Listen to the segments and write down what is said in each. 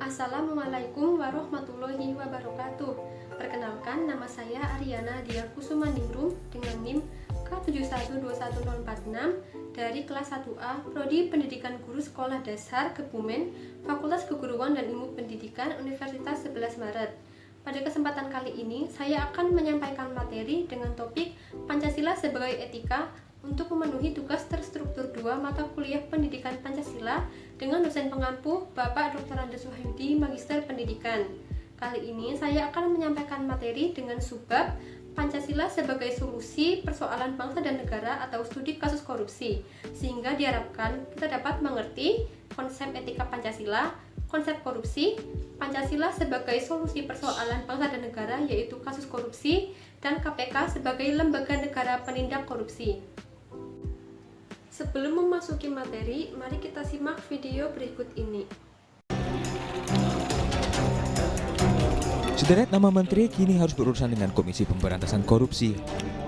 Assalamualaikum warahmatullahi wabarakatuh. Perkenalkan, nama saya Ariana Dia Kusumaningrum dengan NIM K7121046 dari kelas 1A Prodi Pendidikan Guru Sekolah Dasar Kebumen, Fakultas Keguruan dan Ilmu Pendidikan Universitas 11 Maret. Pada kesempatan kali ini, saya akan menyampaikan materi dengan topik Pancasila sebagai Etika untuk memenuhi tugas terstruktur 2 mata kuliah Pendidikan Pancasila dengan dosen pengampu Bapak Dr. Andes Wahyudi, Magister Pendidikan. Kali ini saya akan menyampaikan materi dengan subbab Pancasila sebagai solusi persoalan bangsa dan negara atau studi kasus korupsi, sehingga diharapkan kita dapat mengerti konsep etika Pancasila, konsep korupsi, Pancasila sebagai solusi persoalan bangsa dan negara yaitu kasus korupsi, dan KPK sebagai lembaga negara penindak korupsi. Sebelum memasuki materi, mari kita simak video berikut ini. Sederet nama menteri kini harus berurusan dengan Komisi Pemberantasan Korupsi.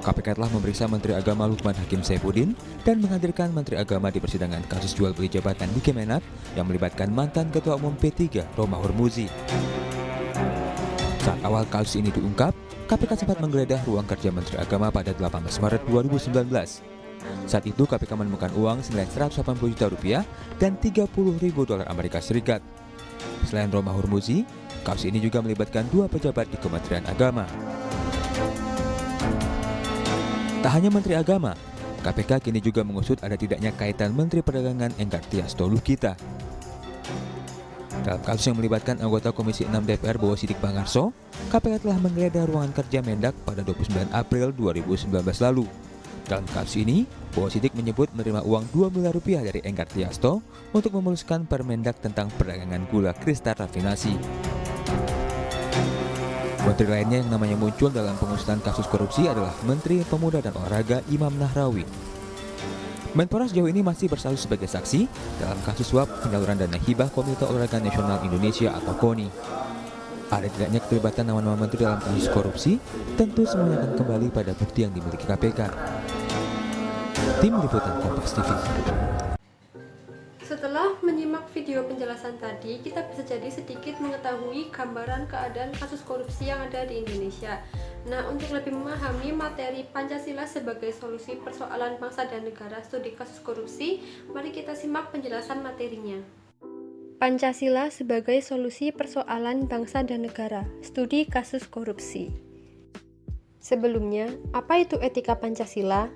KPK telah memeriksa Menteri Agama Lukman Hakim Saifuddin dan menghadirkan Menteri Agama di persidangan kasus jual beli jabatan di Kemenak yang melibatkan mantan Ketua Umum P3 Romahur Muzi. Saat awal kasus ini diungkap, KPK sempat menggeledah ruang kerja Menteri Agama pada 18 Maret 2019. Saat itu KPK menemukan uang senilai 180 juta rupiah dan 30.000 dolar Amerika Serikat. Selain Romahur Muzi, kasus ini juga melibatkan 2 pejabat di Kementerian Agama. Tak hanya Menteri Agama, KPK kini juga mengusut ada tidaknya kaitan Menteri Perdagangan Enggar Tias Toluskita. Dalam kasus yang melibatkan anggota Komisi 6 DPR Bowo Sidik Pangarso, KPK telah menggeledah ruangan kerja Mendak pada 29 April 2019 lalu. Dalam kasus ini, Bowo Sidik menyebut menerima uang 2 miliar rupiah dari Enggar Tiasto untuk memuluskan Permendak tentang perdagangan gula kristal rafinasi. Menteri lainnya yang namanya muncul dalam pengusutan kasus korupsi adalah Menteri Pemuda dan Olahraga Imam Nahrawi. Menpora sejauh ini masih berstatus sebagai saksi dalam kasus suap penyaluran dana hibah Komite Olahraga Nasional Indonesia atau KONI. Ada tidaknya keterlibatan nama-nama menteri dalam kasus korupsi, tentu semuanya akan kembali pada bukti yang dimiliki KPK. Tim Liputan Kompas TV. Setelah menyimak video penjelasan tadi, kita bisa jadi sedikit mengetahui gambaran keadaan kasus korupsi yang ada di Indonesia. Nah, untuk lebih memahami materi Pancasila sebagai solusi persoalan bangsa dan negara studi kasus korupsi, mari kita simak penjelasan materinya. Pancasila sebagai solusi persoalan bangsa dan negara studi kasus korupsi. Sebelumnya, apa itu etika Pancasila?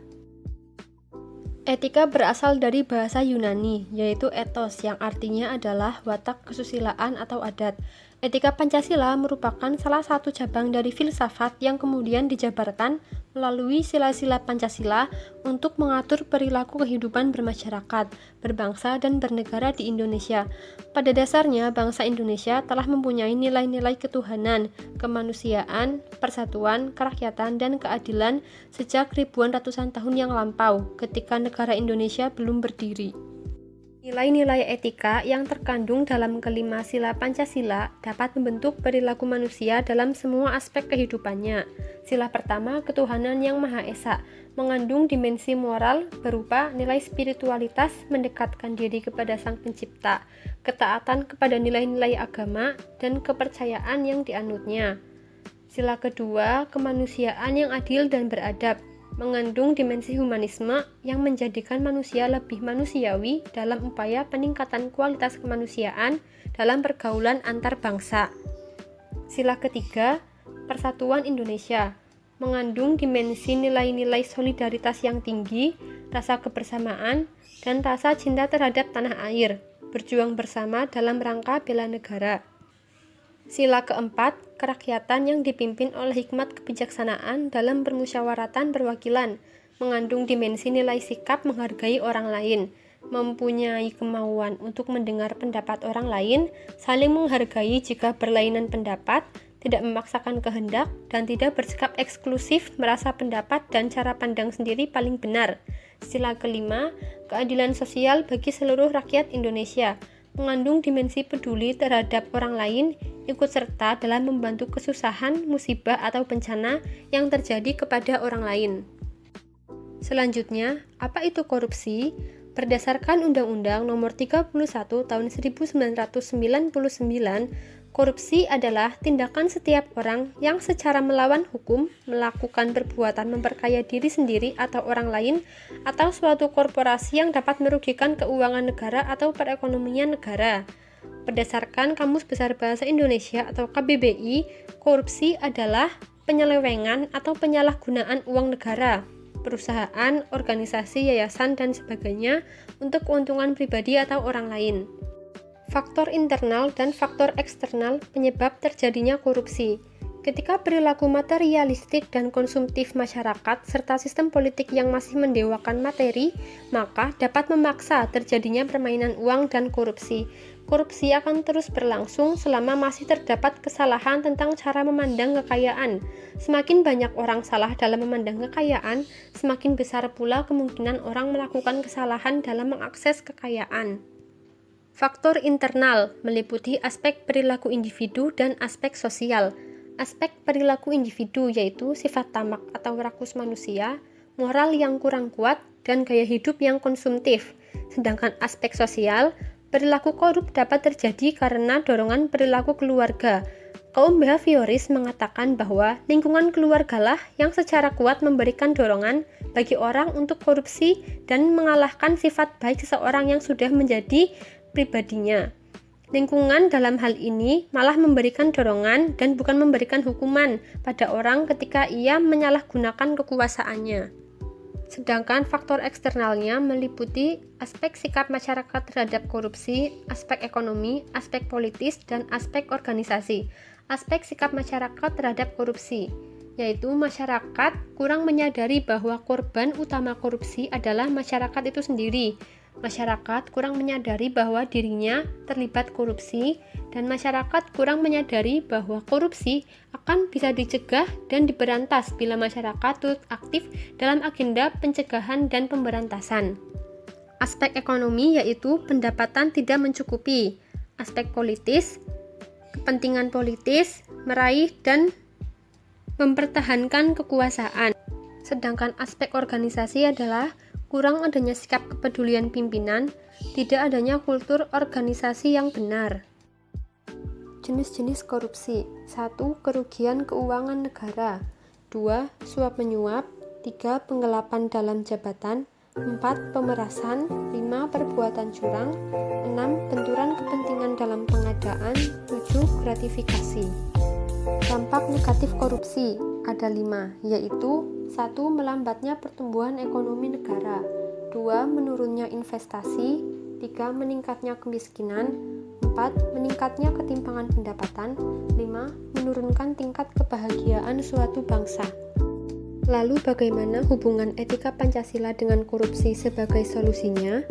Etika berasal dari bahasa Yunani, yaitu ethos yang artinya adalah watak kesusilaan atau adat. Etika Pancasila merupakan salah satu cabang dari filsafat yang kemudian dijabarkan melalui sila-sila Pancasila untuk mengatur perilaku kehidupan bermasyarakat, berbangsa, dan bernegara di Indonesia. Pada dasarnya, bangsa Indonesia telah mempunyai nilai-nilai ketuhanan, kemanusiaan, persatuan, kerakyatan, dan keadilan sejak ribuan ratusan tahun yang lampau, ketika negara Indonesia belum berdiri. Nilai-nilai etika yang terkandung dalam kelima sila Pancasila dapat membentuk perilaku manusia dalam semua aspek kehidupannya. Sila pertama, ketuhanan yang Maha Esa, mengandung dimensi moral berupa nilai spiritualitas mendekatkan diri kepada Sang Pencipta, ketaatan kepada nilai-nilai agama, dan kepercayaan yang dianutnya. Sila kedua, kemanusiaan yang adil dan beradab, mengandung dimensi humanisme yang menjadikan manusia lebih manusiawi dalam upaya peningkatan kualitas kemanusiaan dalam pergaulan antar bangsa. Sila ketiga, persatuan Indonesia, mengandung dimensi nilai-nilai solidaritas yang tinggi, rasa kebersamaan, dan rasa cinta terhadap tanah air, berjuang bersama dalam rangka bela negara. Sila keempat, kerakyatan yang dipimpin oleh hikmat kebijaksanaan dalam permusyawaratan perwakilan, mengandung dimensi nilai sikap menghargai orang lain, mempunyai kemauan untuk mendengar pendapat orang lain, saling menghargai jika berlainan pendapat, tidak memaksakan kehendak, dan tidak bersikap eksklusif merasa pendapat dan cara pandang sendiri paling benar. Sila kelima, keadilan sosial bagi seluruh rakyat Indonesia, mengandung dimensi peduli terhadap orang lain, ikut serta dalam membantu kesusahan, musibah, atau bencana yang terjadi kepada orang lain. Selanjutnya, apa itu korupsi? Berdasarkan Undang-Undang Nomor 31 Tahun 1999, korupsi adalah tindakan setiap orang yang secara melawan hukum melakukan perbuatan memperkaya diri sendiri atau orang lain atau suatu korporasi yang dapat merugikan keuangan negara atau perekonomian negara. Berdasarkan Kamus Besar Bahasa Indonesia atau KBBI, korupsi adalah penyelewengan atau penyalahgunaan uang negara, perusahaan, organisasi, yayasan, dan sebagainya untuk keuntungan pribadi atau orang lain. Faktor internal dan faktor eksternal penyebab terjadinya korupsi. Ketika perilaku materialistik dan konsumtif masyarakat serta sistem politik yang masih mendewakan materi, maka dapat memaksa terjadinya permainan uang dan korupsi. Korupsi akan terus berlangsung selama masih terdapat kesalahan tentang cara memandang kekayaan. Semakin banyak orang salah dalam memandang kekayaan, semakin besar pula kemungkinan orang melakukan kesalahan dalam mengakses kekayaan. Faktor internal meliputi aspek perilaku individu dan aspek sosial. Aspek perilaku individu yaitu sifat tamak atau rakus manusia, moral yang kurang kuat, dan gaya hidup yang konsumtif. Sedangkan aspek sosial, perilaku korup dapat terjadi karena dorongan perilaku keluarga. Kaum behavioris mengatakan bahwa lingkungan keluargalah yang secara kuat memberikan dorongan bagi orang untuk korupsi dan mengalahkan sifat baik seseorang yang sudah menjadi pribadinya. Lingkungan dalam hal ini malah memberikan dorongan dan bukan memberikan hukuman pada orang ketika ia menyalahgunakan kekuasaannya. Sedangkan faktor eksternalnya meliputi aspek sikap masyarakat terhadap korupsi, aspek ekonomi, aspek politis, dan aspek organisasi. Aspek sikap masyarakat terhadap korupsi, yaitu masyarakat kurang menyadari bahwa korban utama korupsi adalah masyarakat itu sendiri. Masyarakat kurang menyadari bahwa dirinya terlibat korupsi, dan masyarakat kurang menyadari bahwa korupsi akan bisa dicegah dan diberantas bila masyarakat turut aktif dalam agenda pencegahan dan pemberantasan. Aspek ekonomi yaitu pendapatan tidak mencukupi. Aspek politis, kepentingan politis, meraih dan mempertahankan kekuasaan. Sedangkan aspek organisasi adalah kurang adanya sikap kepedulian pimpinan, tidak adanya kultur organisasi yang benar. Jenis-jenis korupsi. 1. Kerugian keuangan negara. 2. Suap menyuap. 3. Penggelapan dalam jabatan. 4. Pemerasan. 5. Perbuatan curang. 6. Benturan kepentingan dalam pengadaan. 7. Gratifikasi. Dampak negatif korupsi ada 5, yaitu 1. Melambatnya pertumbuhan ekonomi negara. 2. Menurunnya investasi. 3. Meningkatnya kemiskinan. 4. Meningkatnya ketimpangan pendapatan. 5. Menurunkan tingkat kebahagiaan suatu bangsa. Lalu bagaimana hubungan etika Pancasila dengan korupsi sebagai solusinya?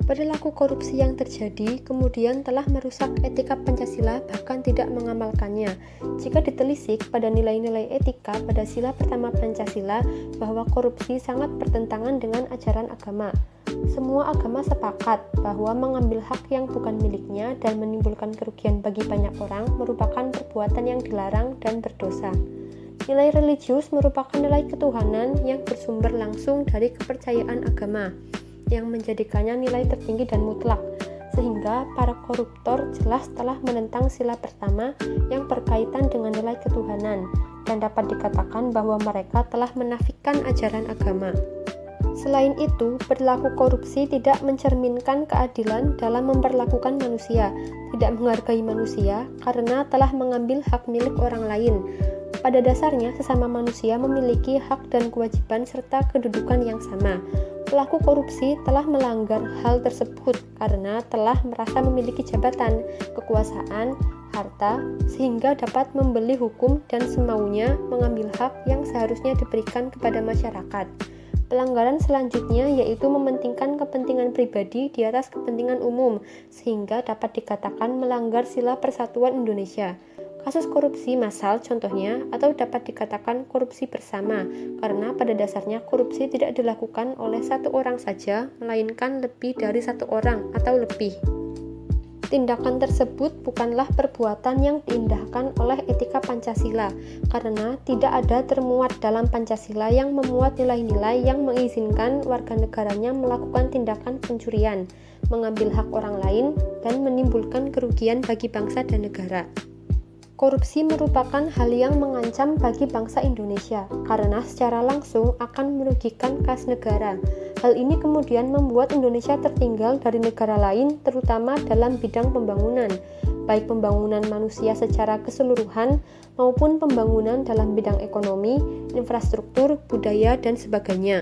Perilaku korupsi yang terjadi kemudian telah merusak etika Pancasila bahkan tidak mengamalkannya. Jika ditelisik pada nilai-nilai etika pada sila pertama Pancasila bahwa korupsi sangat bertentangan dengan ajaran agama. Semua agama sepakat bahwa mengambil hak yang bukan miliknya dan menimbulkan kerugian bagi banyak orang merupakan perbuatan yang dilarang dan berdosa. Nilai religius merupakan nilai ketuhanan yang bersumber langsung dari kepercayaan agama, yang menjadikannya nilai tertinggi dan mutlak, sehingga para koruptor jelas telah menentang sila pertama yang berkaitan dengan nilai ketuhanan, dan dapat dikatakan bahwa mereka telah menafikan ajaran agama. Selain itu, perilaku korupsi tidak mencerminkan keadilan dalam memperlakukan manusia, tidak menghargai manusia karena telah mengambil hak milik orang lain. Pada dasarnya, sesama manusia memiliki hak dan kewajiban serta kedudukan yang sama. Pelaku korupsi telah melanggar hal tersebut karena telah merasa memiliki jabatan, kekuasaan, harta, sehingga dapat membeli hukum dan semaunya mengambil hak yang seharusnya diberikan kepada masyarakat. Pelanggaran selanjutnya yaitu mementingkan kepentingan pribadi di atas kepentingan umum, sehingga dapat dikatakan melanggar sila persatuan Indonesia. Kasus korupsi massal contohnya, atau dapat dikatakan korupsi bersama, karena pada dasarnya korupsi tidak dilakukan oleh satu orang saja, melainkan lebih dari satu orang atau lebih. tindakan tersebut bukanlah perbuatan yang diindahkan oleh etika Pancasila, karena tidak ada termuat dalam Pancasila yang memuat nilai-nilai yang mengizinkan warga negaranya melakukan tindakan pencurian, mengambil hak orang lain, dan menimbulkan kerugian bagi bangsa dan negara. Korupsi merupakan hal yang mengancam bagi bangsa Indonesia karena secara langsung akan merugikan kas negara. Hal ini kemudian membuat Indonesia tertinggal dari negara lain, terutama dalam bidang pembangunan, baik pembangunan manusia secara keseluruhan maupun pembangunan dalam bidang ekonomi, infrastruktur, budaya, dan sebagainya.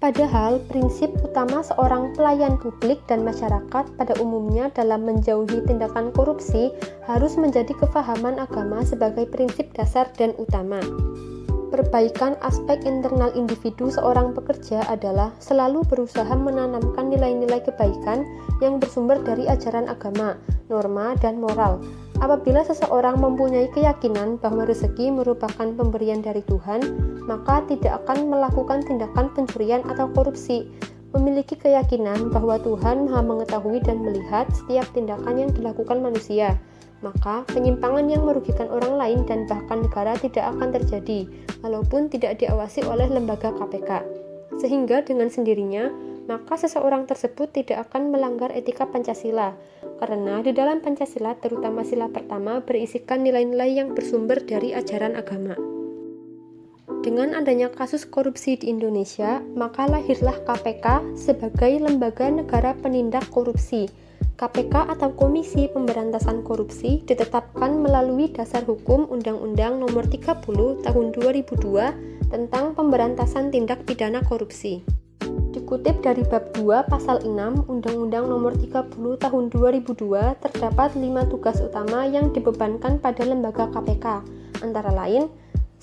Padahal prinsip utama seorang pelayan publik dan masyarakat pada umumnya dalam menjauhi tindakan korupsi harus menjadi kefahaman agama sebagai prinsip dasar dan utama. Perbaikan aspek internal individu seorang pekerja adalah selalu berusaha menanamkan nilai-nilai kebaikan yang bersumber dari ajaran agama, norma, dan moral. Apabila seseorang mempunyai keyakinan bahwa rezeki merupakan pemberian dari Tuhan, maka tidak akan melakukan tindakan pencurian atau korupsi. Memiliki keyakinan bahwa Tuhan Maha mengetahui dan melihat setiap tindakan yang dilakukan manusia, maka penyimpangan yang merugikan orang lain dan bahkan negara tidak akan terjadi, walaupun tidak diawasi oleh lembaga KPK. Sehingga dengan sendirinya, maka seseorang tersebut tidak akan melanggar etika Pancasila, karena di dalam Pancasila, terutama sila pertama, berisikan nilai-nilai yang bersumber dari ajaran agama. Dengan adanya kasus korupsi di Indonesia, maka lahirlah KPK sebagai lembaga negara penindak korupsi. KPK atau Komisi Pemberantasan Korupsi ditetapkan melalui dasar hukum Undang-Undang Nomor 30 Tahun 2002 tentang Pemberantasan Tindak Pidana Korupsi. Dikutip dari bab 2 pasal 6 Undang-Undang Nomor 30 Tahun 2002 terdapat 5 tugas utama yang dibebankan pada lembaga KPK, antara lain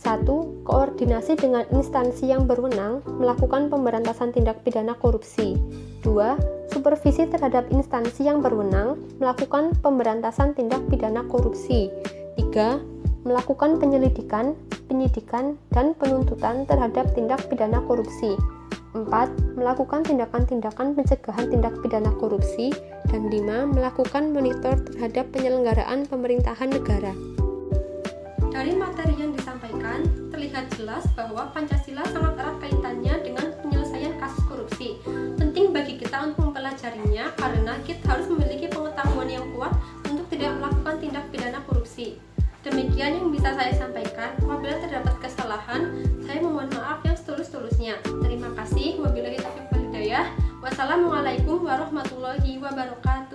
1. Koordinasi dengan instansi yang berwenang melakukan pemberantasan tindak pidana korupsi. 2. Supervisi terhadap instansi yang berwenang melakukan pemberantasan tindak pidana korupsi. 3. Melakukan penyelidikan, penyidikan, dan penuntutan terhadap tindak pidana korupsi. 4. Melakukan tindakan-tindakan pencegahan tindak pidana korupsi. Dan 5. Melakukan monitor terhadap penyelenggaraan pemerintahan negara. Dari materi yang disampaikan, terlihat jelas bahwa Pancasila sangat erat kaitannya dengan penyelesaian kasus korupsi. Penting bagi kita untuk mempelajarinya karena kita harus memiliki pengetahuan yang kuat untuk tidak melakukan tindak pidana korupsi. Demikian yang bisa saya sampaikan. Apabila terdapat kesalahan, saya memohon maaf yang setulus-tulusnya. Terima kasih. Wabillahi taufiq wal hidayah. Wassalamualaikum warahmatullahi wabarakatuh.